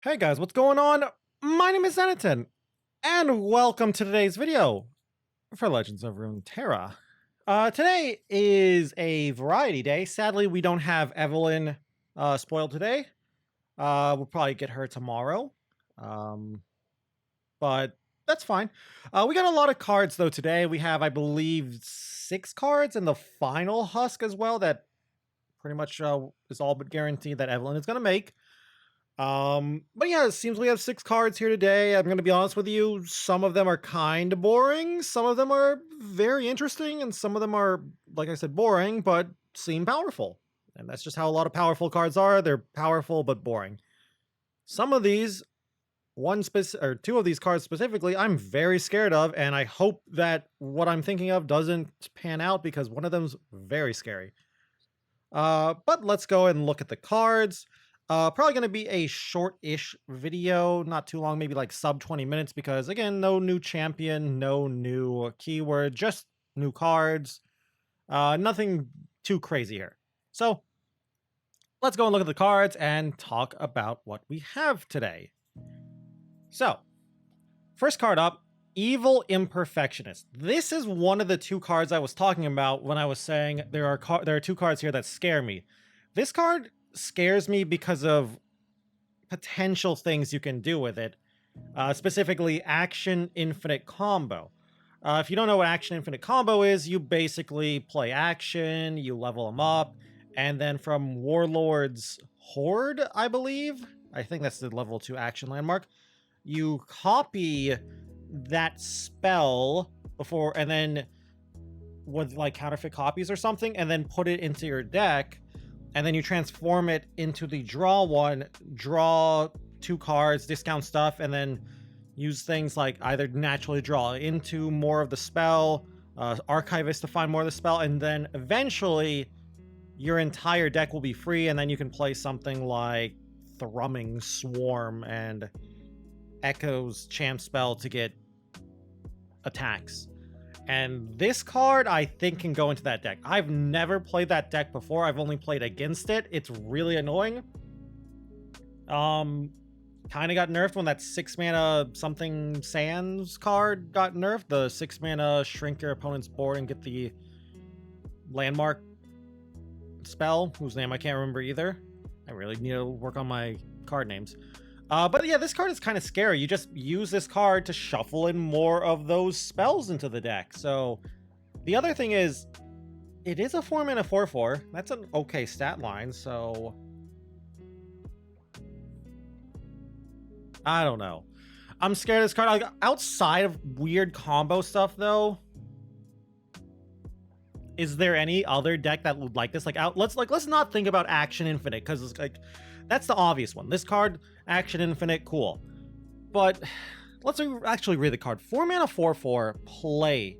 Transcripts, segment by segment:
Hey guys, what's going on? My name is Zenatan, and welcome to today's video for Legends of Runeterra. Today is a variety day. Sadly, we don't have Evelyn spoiled today. We'll probably get her tomorrow, um, but that's fine. We got a lot of cards though today. We have, I believe, 6 cards in the final husk as well. That pretty much is all but guaranteed that Evelyn is going to make. But yeah, it seems we have 6 cards here today. I'm gonna be honest with you, some of them are kind of boring, some of them are very interesting, and some of them are, like I said, boring, but seem powerful. And that's just how a lot of powerful cards are. They're powerful but boring. Some of these, or 2 of these cards specifically, I'm very scared of, and I hope that what I'm thinking of doesn't pan out because one of them's very scary. But let's go and look at the cards. Probably going to be a short-ish video, not too long, maybe like sub 20 minutes, because again, no new champion, no new keyword, just new cards. Nothing too crazy here. So let's go and look at the cards and talk about what we have today. So, first card up, Evil Imperfectionist. This is one of the 2 cards I was talking about when I was saying there are 2 cards here that scare me. This card scares me because of potential things you can do with it, specifically Action Infinite Combo. If you don't know what Action Infinite Combo is, you basically play action, you level them up, and then from Warlord's Horde, I believe, I think that's the level 2 action landmark, you copy that spell before, and then with like counterfeit copies or something, and then put it into your deck, and then you transform it into the draw 2 cards, discount stuff, and then use things like either naturally draw into more of the spell, archivist to find more of the spell, and then eventually your entire deck will be free, and then you can play something like Thrumming Swarm and Echo's Champ spell to get attacks. And this card, I think, can go into that deck. I've never played that deck before. I've only played against it. It's really annoying. Kind of got nerfed when that 6-mana something Sands card got nerfed. The 6-mana shrink your opponent's board and get the landmark spell, whose name I can't remember either. I really need to work on my card names. But yeah, this card is kind of scary. You just use this card to shuffle in more of those spells into the deck. So the other thing is, it is a 4-mana 4/4. That's an okay stat line, so I don't know. I'm scared of this card. Like, outside of weird combo stuff, though, is there any other deck that would like this? Let's not think about Action Infinite, because it's like that's the obvious one. This card, Action Infinite, cool. But let's actually read the card. 4-mana 4/4, play.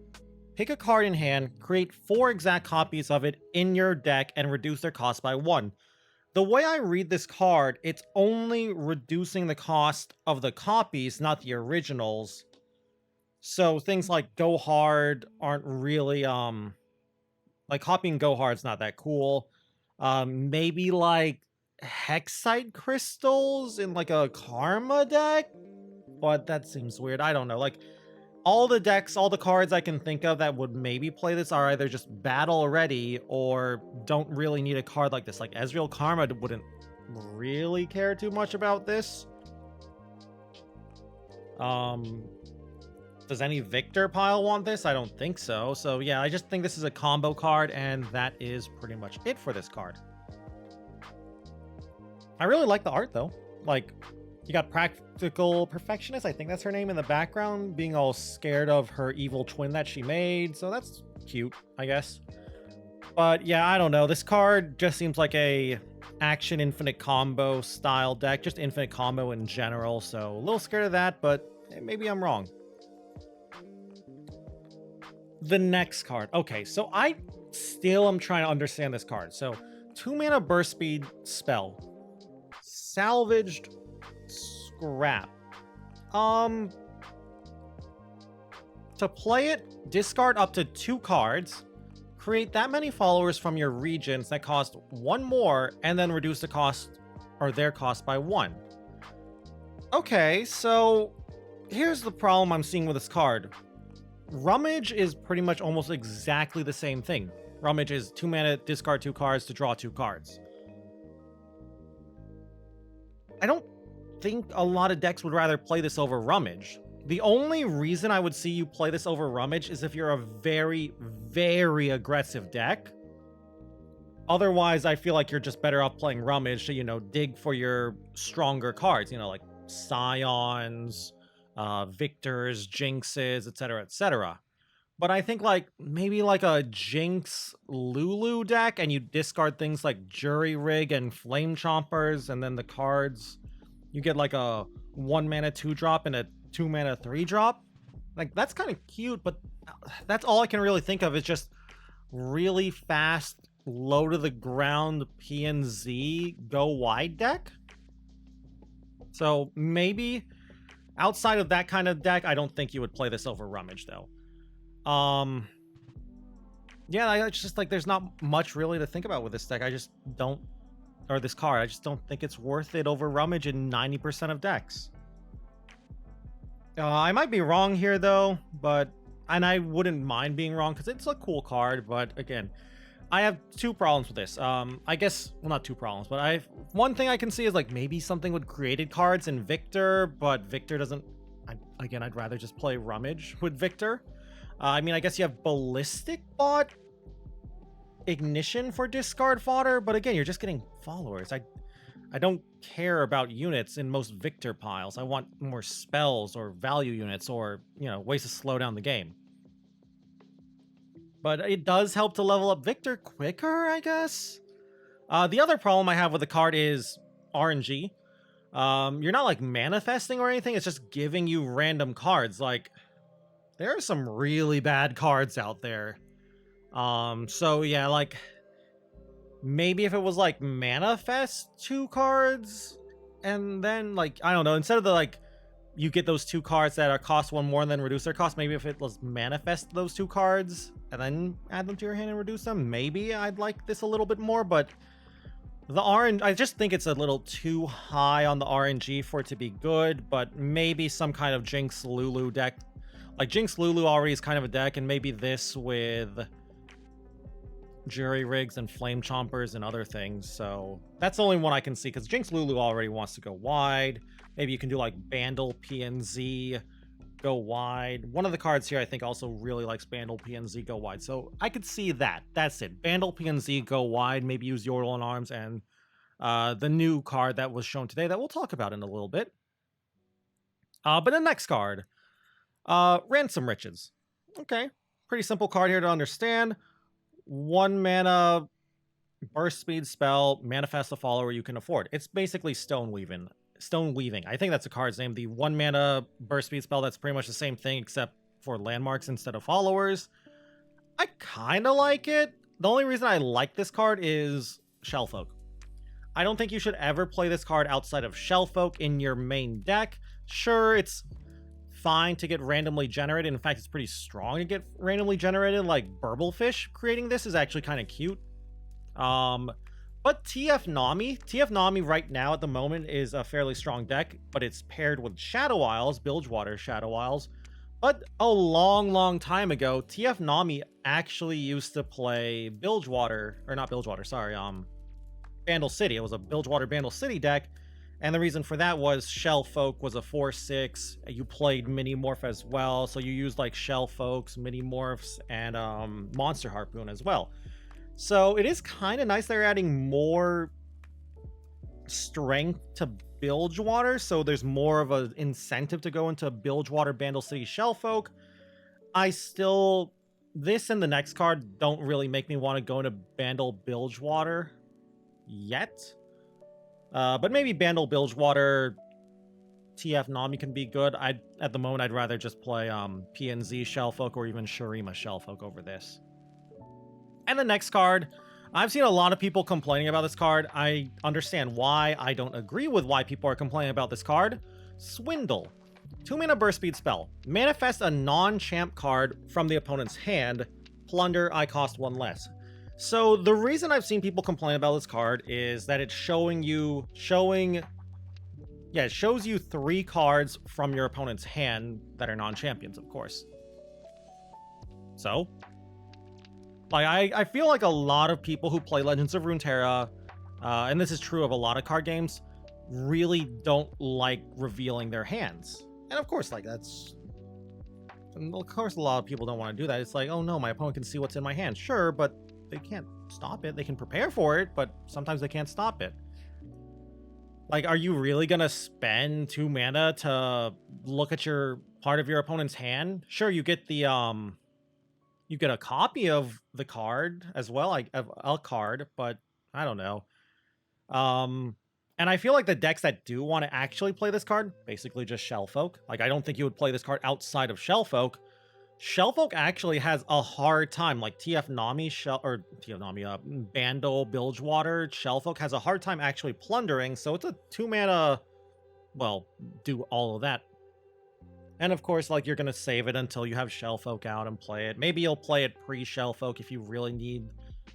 Pick a card in hand, create 4 exact copies of it in your deck, and reduce their cost by 1. The way I read this card, it's only reducing the cost of the copies, not the originals. So things like Go Hard aren't really, like copying Go Hard's not that cool. Maybe like Hexite crystals in like a Karma deck, but that seems weird. I don't know. Like all the cards I can think of that would maybe play this are either just battle already or don't really need a card like this. Like Ezreal Karma wouldn't really care too much about this. Does any Victor pile want this? I don't think so. So yeah, I just think this is a combo card, and that is pretty much it for this card. I really like the art though. Like, you got Practical Perfectionist, I think that's her name, in the background, being all scared of her evil twin that she made. So that's cute, I guess. But yeah, I don't know. This card just seems like a Action Infinite Combo style deck, just Infinite Combo in general. So a little scared of that, but maybe I'm wrong. The next card. Okay, so I still am trying to understand this card. So 2-mana burst speed spell. Salvaged Scrap. To play it, discard up to 2 cards, create that many followers from your regions that cost 1 more, and then reduce the cost or their cost by 1. Okay, so here's the problem I'm seeing with this card. Rummage is pretty much almost exactly the same thing. Rummage is 2 mana, discard 2 cards to draw 2 cards. I don't think a lot of decks would rather play this over Rummage. The only reason I would see you play this over Rummage is if you're a very, very aggressive deck. Otherwise, I feel like you're just better off playing Rummage to, dig for your stronger cards, like Scions, Victors, Jinxes, etc., etc. But I think maybe like a Jinx Lulu deck, and you discard things like Jury Rig and Flame Chompers, and then the cards you get like a 1 mana 2-drop and a 2 mana 3-drop. Like, that's kind of cute, but that's all I can really think of is just really fast, low to the ground PNZ go wide deck. So maybe outside of that kind of deck, I don't think you would play this over Rummage though. Yeah, it's just like there's not much really to think about with this deck. I just don't, or this card, I just don't think it's worth it over Rummage in 90% of decks. I might be wrong here though, and I wouldn't mind being wrong because it's a cool card, but again, I have 2 problems with this. I guess, well, not 2 problems, but one thing I can see is like maybe something with created cards in Victor, but Victor doesn't, again, I'd rather just play Rummage with Victor. I mean, I guess you have Ballistic Bot Ignition for discard fodder, but again, you're just getting followers. I don't care about units in most Victor piles. I want more spells or value units or, ways to slow down the game. But it does help to level up Victor quicker, I guess. The other problem I have with the card is RNG. You're not like manifesting or anything. It's just giving you random cards. Like, there are some really bad cards out there. So yeah, like, maybe if it was like manifest 2 cards and then like, I don't know, instead of you get those 2 cards that are cost 1 more and then reduce their cost, maybe if it was manifest those 2 cards and then add them to your hand and reduce them, maybe I'd like this a little bit more. But the RNG, I just think it's a little too high on the RNG for it to be good. But maybe some kind of Jinx Lulu deck, like Jinx Lulu already is kind of a deck, and maybe this with Jury Rigs and Flame Chompers and other things. So that's the only one I can see, because Jinx Lulu already wants to go wide. Maybe you can do like Bandle PNZ go wide. One of the cards here I think also really likes Bandle PNZ go wide. So I could see that. That's it. Bandle PNZ go wide. Maybe use Yordle in Arms and the new card that was shown today that we'll talk about in a little bit. But the next card, Ransom Riches. Okay, pretty simple card here to understand. 1 mana burst speed spell, manifest a follower you can afford. It's basically Stone Weaving. I think that's the card's name. The 1 mana burst speed spell that's pretty much the same thing except for landmarks instead of followers. I kind of like it. The only reason I like this card is Shellfolk. I don't think you should ever play this card outside of Shellfolk in your main deck. Sure, it's fine to get randomly generated. In fact, it's pretty strong to get randomly generated, like Burblefish creating this is actually kind of cute. But TF Nami right now at the moment is a fairly strong deck, but it's paired with Shadow Isles, Bilgewater Shadow Isles. But a long time ago, TF Nami actually used to play Bandle City. It was a Bilgewater Bandle City deck, and the reason for that was Shellfolk was a 4/6. You played Mini-Morph as well, so you used like Shellfolks, Mini-Morphs, and Monster Harpoon as well. So it is kind of nice they're adding more strength to Bilgewater, so there's more of an incentive to go into Bilgewater Bandle City Shellfolk. This and the next card don't really make me want to go into Bandle Bilgewater yet. But maybe Bandle Bilgewater TF Nami can be good. At the moment, I'd rather just play PNZ Shellfolk or even Shurima Shellfolk over this. And the next card, I've seen a lot of people complaining about this card. I understand why. I don't agree with why people are complaining about this card. Swindle. 2 mana burst speed spell. Manifest a non-champ card from the opponent's hand. Plunder, I cost 1 less. So the reason I've seen people complain about this card is that it's showing Yeah, it shows you 3 cards from your opponent's hand that are non-champions, of course. So, like, I feel like a lot of people who play Legends of Runeterra, and this is true of a lot of card games, really don't like revealing their hands. And of course, like, of course a lot of people don't want to do that. It's like, oh no, my opponent can see what's in my hand. Sure, but they can't stop it. They can prepare for it, but sometimes they can't stop it. Like, are you really gonna spend 2 mana to look at your part of your opponent's hand? Sure, you get the you get a copy of the card as well, like of a card, but I don't know. And I feel like the decks that do want to actually play this card, basically just Shellfolk. Like, I don't think you would play this card outside of Shellfolk. Shellfolk actually has a hard time, like TF Nami, Bandle, Bilgewater, Shellfolk has a hard time actually plundering, so it's a 2 mana, well, do all of that. And of course, like, you're gonna save it until you have Shellfolk out and play it. Maybe you'll play it pre-Shellfolk if you really need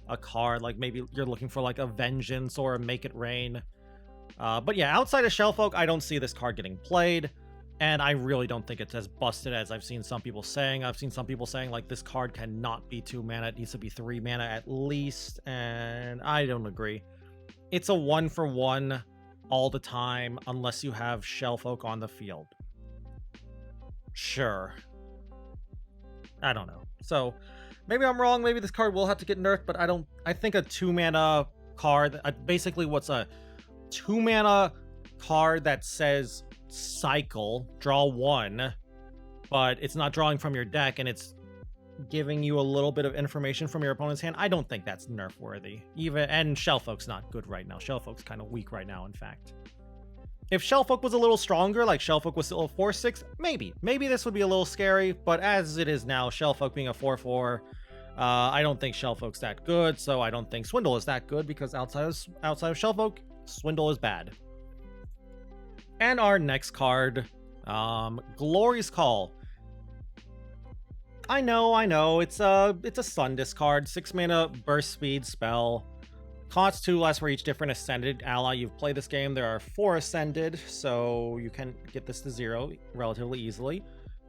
a card, like maybe you're looking for like a Vengeance or a Make It Rain. But yeah, outside of Shellfolk, I don't see this card getting played. And I really don't think it's as busted as I've seen some people saying. I've seen some people saying, like, this card cannot be 2 mana. It needs to be 3 mana at least. And I don't agree. It's a 1-for-1 all the time, unless you have Shellfolk on the field. Sure. I don't know. So, maybe I'm wrong. Maybe this card will have to get nerfed, but I think a 2 mana card, basically what's a 2 mana card that says cycle, draw 1, but it's not drawing from your deck and it's giving you a little bit of information from your opponent's hand. I don't think that's nerf worthy. And Shellfolk's not good right now. Shellfolk's kind of weak right now, in fact. If Shellfolk was a little stronger, like Shellfolk was still a 4/6, maybe this would be a little scary, but as it is now, Shellfolk being a 4/4, I don't think Shellfolk's that good, so I don't think Swindle is that good, because outside of Shellfolk, Swindle is bad. And our next card, Glory's Call. I know, it's a Sundisk card, 6 mana burst speed spell. Costs 2 less for each different Ascended ally you've played this game. There are 4 Ascended, so you can get this to 0 relatively easily.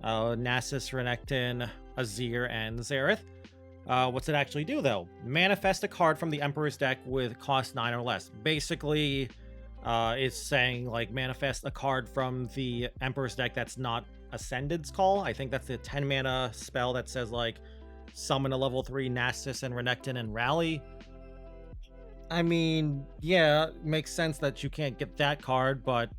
Nasus, Renekton, Azir, and Xerath. What's it actually do, though? Manifest a card from the Emperor's deck with cost 9 or less. Basically, it's saying, like, manifest a card from the Emperor's deck that's not Ascended's Call. I think that's the 10 mana spell that says, like, summon a level 3 Nasus and Renekton and Rally. I mean, yeah, it makes sense that you can't get that card, but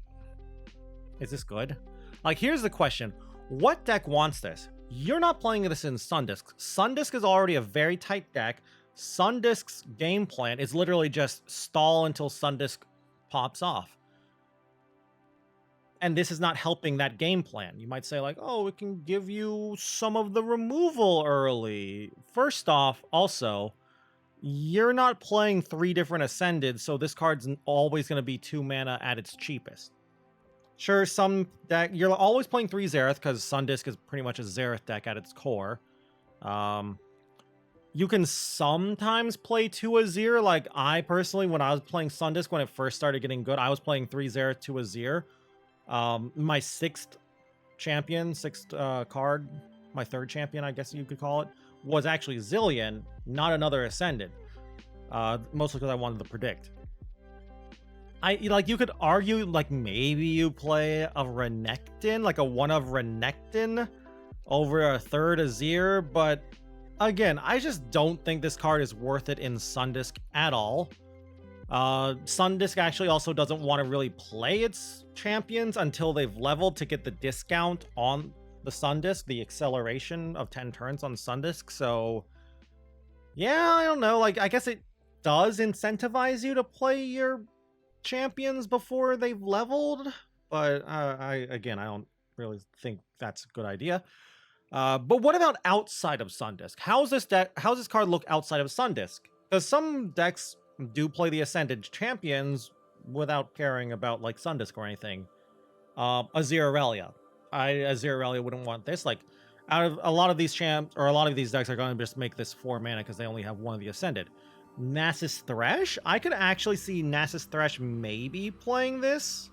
is this good? Like, here's the question. What deck wants this? You're not playing this in Sundisk. Sundisk is already a very tight deck. Sundisk's game plan is literally just stall until Sundisk pops off. And this is not helping that game plan. You might say, like, oh, it can give you some of the removal early. First off, also, you're not playing 3 different Ascended, so this card's always going to be 2 mana at its cheapest. Sure, some deck, you're always playing 3 Xerath, because Sundisk is pretty much a Xerath deck at its core. You can sometimes play 2 Azir. Like, I personally, when I was playing Sundisk, when it first started getting good, I was playing 3 Xerath, 2 Azir. My 6th champion, 6th card, my 3rd champion, I guess you could call it, was actually Zillion, not another Ascended. Mostly because I wanted to predict. You could argue, like, maybe you play a Renekton, like a 1 of Renekton over a 3rd Azir, but again, I just don't think this card is worth it in Sundisk at all. Sundisk actually also doesn't want to really play its champions until they've leveled to get the discount on the Sundisk, the acceleration of 10 turns on Sundisk. So yeah, I don't know. Like, I guess it does incentivize you to play your champions before they've leveled, but I don't really think that's a good idea. But what about outside of Sundisk? How's this card look outside of Sundisk? Because some decks do play the Ascended champions without caring about, like, Sundisk or anything. Azir Aurelia. Azir Aurelia wouldn't want this. Like, out of a lot of these champs, or a lot of these decks are going to just make this 4 mana because they only have 1 of the Ascended. Nasus Thresh? I could actually see Nasus Thresh maybe playing this.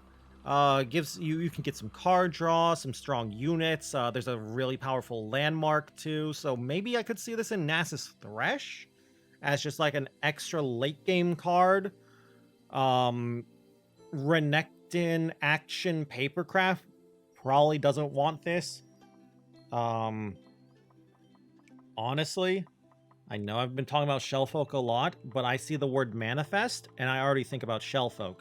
Gives you can get some card draw, some strong units. There's a really powerful landmark too, so maybe I could see this in Nasus Thresh as just like an extra late game card. Renekton Action Papercraft probably doesn't want this. Honestly, I know I've been talking about Shellfolk a lot, but I see the word Manifest, and I already think about Shellfolk.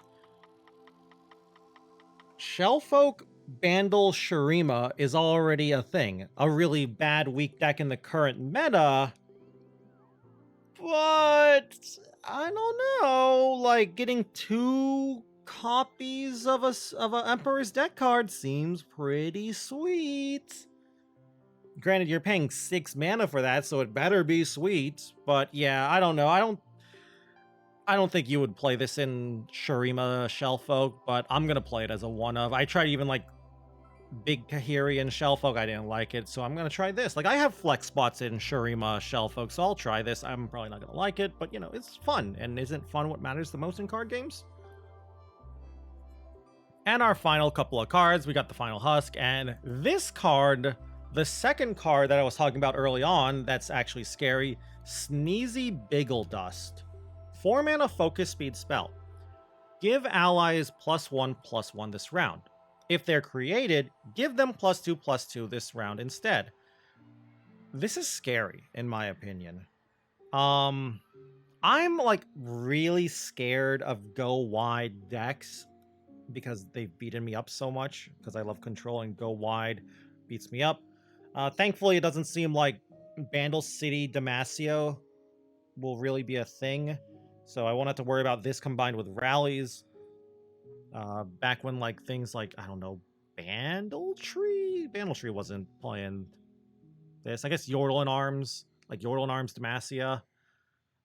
Shellfolk Bandle Shurima is already a thing. A really bad weak deck in the current meta, but I don't know. Like, getting 2 copies of a Emperor's deck card seems pretty sweet. Granted, you're paying 6 mana for that, so it better be sweet. But yeah, I don't know. I don't think you would play this in Shurima Shellfolk, but I'm gonna play it as a one of. I tried even like Big Kahiri and Shellfolk, I didn't like it, so I'm gonna try this. Like, I have flex spots in Shurima Shellfolk, so I'll try this. I'm probably not gonna like it, but you know, it's fun, and isn't fun what matters the most in card games? And our final couple of cards, we got the final Husk, and this card, the second card that I was talking about early on, that's actually scary, Sneezy Biggledust. 4 mana focus speed spell. Give allies +1/+1 this round. If they're created, give them +2/+2 this round instead. This is scary, in my opinion. I'm like really scared of go wide decks because they've beaten me up so much, because I love control, and go wide beats me up. Thankfully, it doesn't seem like Bandle City Damasio will really be a thing, so I won't have to worry about this combined with rallies. Back when like things like, I don't know, Bandletree wasn't playing this. I guess Yordle and Arms, like Yordle and Arms Demacia.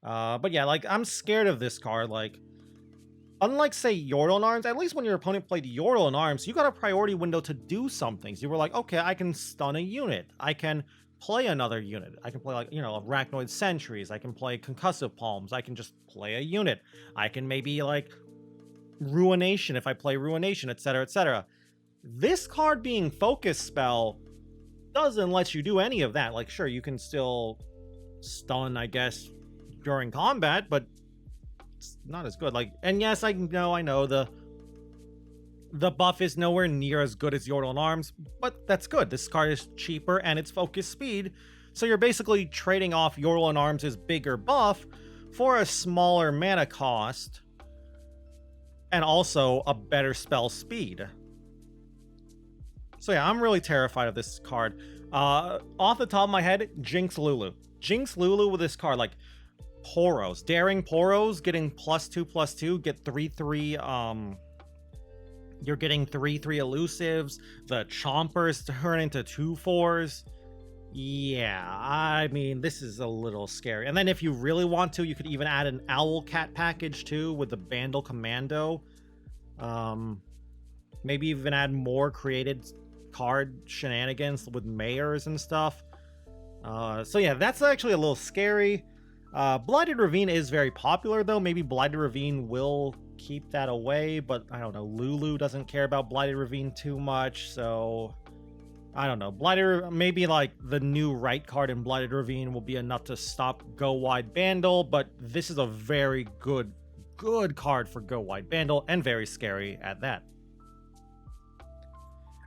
But yeah, like, I'm scared of this card. Like, unlike, say, Yordle and Arms, at least when your opponent played Yordle and Arms, you got a priority window to do something. So you were like, okay, I can stun a unit. I can play another unit. I can play, like, you know, Arachnoid Sentries. I can play Concussive Palms. I can just play a unit. I can maybe, like, Ruination if I play Ruination, etc., etc. This card being Focus Spell doesn't let you do any of that. Like, sure, you can still stun, I guess, during combat, but it's not as good. Like, and yes, I know the buff is nowhere near as good as Yordle and Arms, but that's good. This card is cheaper and it's focus speed, so you're basically trading off Yordle and Arms' bigger buff for a smaller mana cost and also a better spell speed. So yeah, I'm really terrified of this card. Off the top of my head, Jinx Lulu. Jinx Lulu with this card, like Poros. Daring Poros, getting +2/+2, get 3/3, you're getting 3/3 elusives. The Chompers turn into 2/4s. Yeah, I mean, this is a little scary. And then if you really want to, you could even add an Owlcat package too with the Bandle Commando. Maybe even add more created card shenanigans with mayors and stuff. So yeah, that's actually a little scary. Blighted Ravine is very popular though. Maybe Blighted Ravine will keep that away, but I don't know. Lulu doesn't care about Blighted Ravine too much, so I don't know. Maybe like the new right card in Blighted Ravine will be enough to stop Go Wide Bandle, but this is a very good card for Go Wide Bandle, and very scary at that.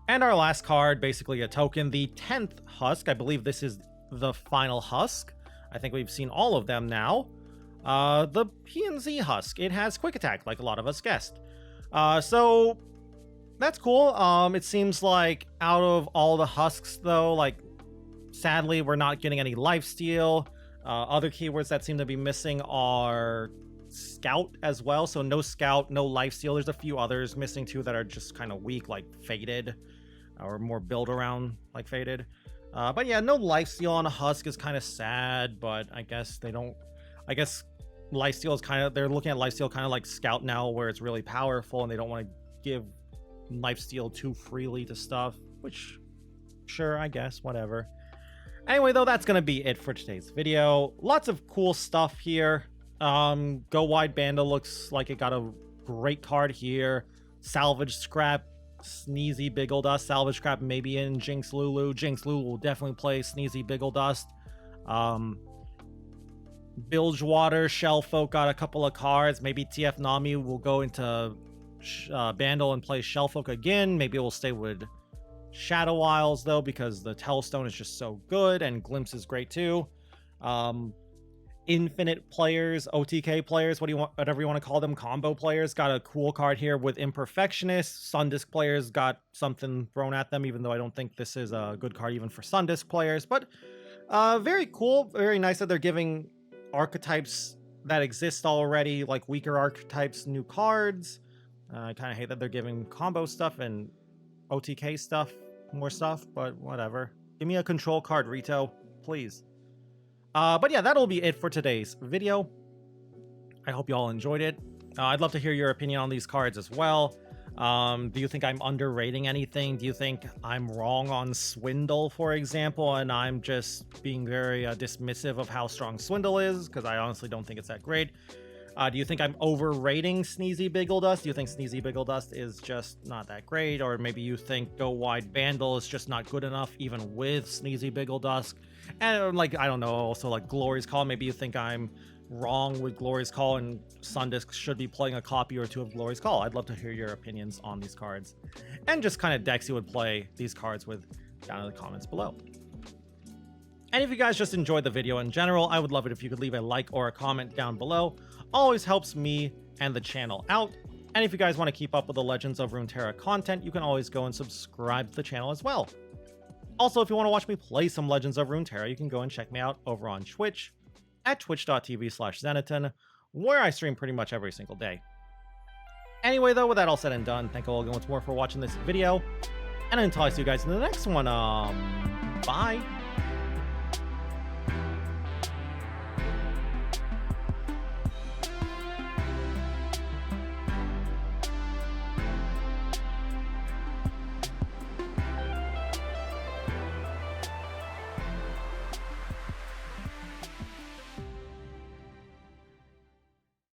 And our last card, basically a token, the 10th Husk. I believe this is the final Husk. I think we've seen all of them now. The P&Z Husk. It has Quick Attack, like a lot of us guessed. So that's cool. It seems like out of all the Husks, though, like, sadly, we're not getting any Lifesteal. Other keywords that seem to be missing are Scout as well. So no Scout, no Lifesteal. There's a few others missing too that are just kind of weak, like Faded, or more build around like Faded. But yeah, no Lifesteal on a Husk is kind of sad, but I guess they don't. I guess Lifesteal is kind of, they're looking at Lifesteal kind of like Scout now, where it's really powerful and they don't want to give Lifesteal too freely to stuff, which, sure, I guess, whatever. Anyway, though, that's gonna be it for today's video. Lots of cool stuff here. Go Wide Bandle looks like it got a great card here. Salvage Scrap Sneezy Biggle Dust, Salvage Crab maybe in Jinx Lulu. Jinx Lulu will definitely play Sneezy Biggle Dust. Bilgewater, Shellfolk got a couple of cards. Maybe TF Nami will go into Bandle and play Shellfolk again. Maybe it will stay with Shadow Isles though, because the Telestone is just so good, and Glimpse is great too. Infinite players, OTK players, whatever you want to call them, combo players, got a cool card here with Imperfectionist. Sundisk players got something thrown at them, even though I don't think this is a good card even for Sundisk players. But very cool, very nice that they're giving archetypes that exist already, like weaker archetypes, new cards. I kind of hate that they're giving combo stuff and OTK stuff, more stuff, but whatever. Give me a control card, Rito, please. But yeah, that'll be it for today's video. I hope you all enjoyed it. I'd love to hear your opinion on these cards as well. Do you think I'm underrating anything? Do you think I'm wrong on Swindle, for example, and I'm just being very dismissive of how strong Swindle is? Because I honestly don't think it's that great. Do you think I'm overrating Sneezy Biggle Dust? Do you think Sneezy Biggle Dust is just not that great? Or maybe you think Go Wide Bandle is just not good enough, even with Sneezy Biggle Dust? And like, I don't know, also like Glory's Call, maybe you think I'm wrong with Glory's Call and Sundisk should be playing a copy or two of Glory's Call. I'd love to hear your opinions on these cards, and just kind of decks you would play these cards with down in the comments below. And if you guys just enjoyed the video in general, I would love it if you could leave a like or a comment down below. Always helps me and the channel out. And if you guys want to keep up with the Legends of Runeterra content, you can always go and subscribe to the channel as well. Also, if you want to watch me play some Legends of Runeterra, you can go and check me out over on Twitch at twitch.tv/Zeneton, where I stream pretty much every single day. Anyway, though, with that all said and done, thank you all once more for watching this video. And until I see you guys in the next one, bye!